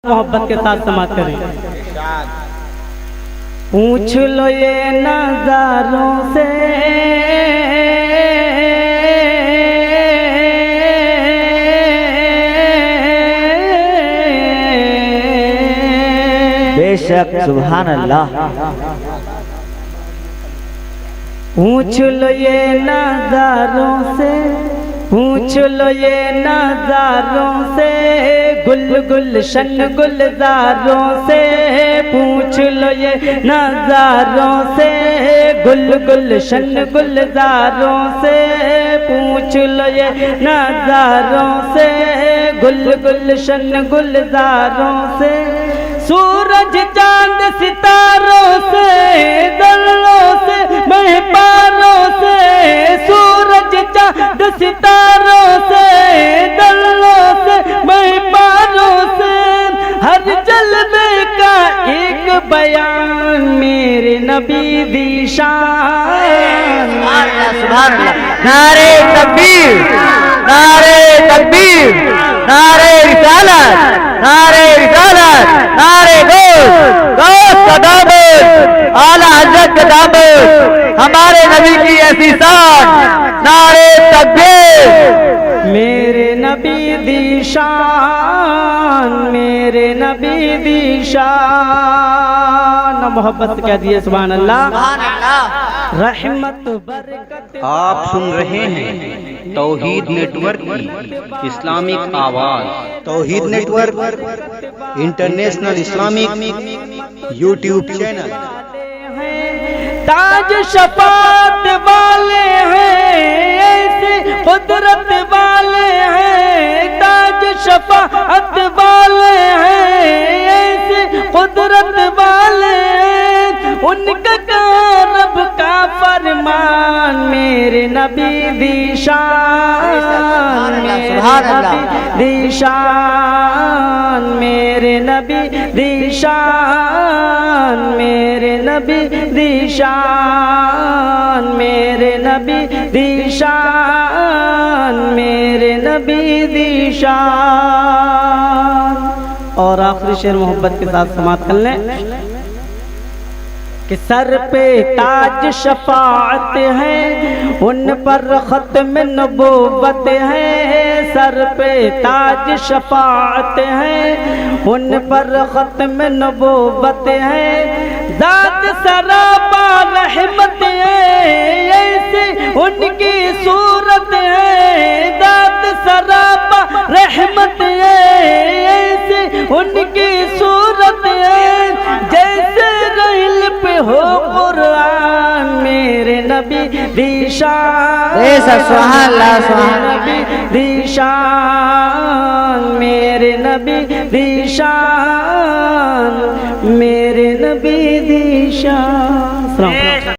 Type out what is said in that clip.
मोहब्बत के साथ समाप्त करें। पूछ लो ये नजारों से बेशक सुभान अल्लाह। पूछ लो ये नजारों से, पूछ लो ये नजारों से, गुल गुलशन गुलजारों से। पूछ लो ये नजारों से, गुल गुलशन गुलजारों से। पूछ लो ये नजारों से, गुल गुलशन गुलजारों से। सूरज चांद सितारों से, दलों से महपारों से। सूरज चांद सितारों से, दलों से महपारों से। हर जलवे का एक बयान मेरे नबी दी शान। सुभान अल्लाह। नारे तकबीर, नारे तकबीर, नारे रिसालत, नारे रिसालत, नारे गौस का दामन, आला हज़रत का दामन, हमारे नबी की ऐसी शान। नारे तकबीर। मेरे नबी दी शान, मेरे नबी दी शान। मोहब्बत कह दिए सुभान अल्लाह। रहमत बरकत। आप सुन रहे हैं तौहीद नेटवर्क की इस्लामिक आवाज। Tauheed network international Islamic YouTube channel. ताज शफात वाले हैं, ऐसे कुदरत वाले हैं। ताज शफात वाले हैं, ऐसे कुदरत वाले हैं। उनका रब का फरमान मेरे नबी दी शान, मेरे नबी दी शान, मेरे नबी दी शान, मेरे नबी दी शान, मेरे नबी दी शान, मेरे नबी दी शान। और आखिरी शेर मोहब्बत के साथ समाप्त कर लें कि सर पे ताज शफाअत है, उन पर खत्म नबूवत है। सर पे ताज शफाअत है, उन पर खत्म नबूवत है। ज़ात सरापा रहमत है, ऐसे उनकी सूरत है। ज़ात सरापा रहमत है, ऐसे उनकी सूरत है। जैसे रहिल पे हो कुरान मेरे नबी दी शान, सुभान अल्लाह, सुभान नबी दी शान, मेरे नबी दी शान।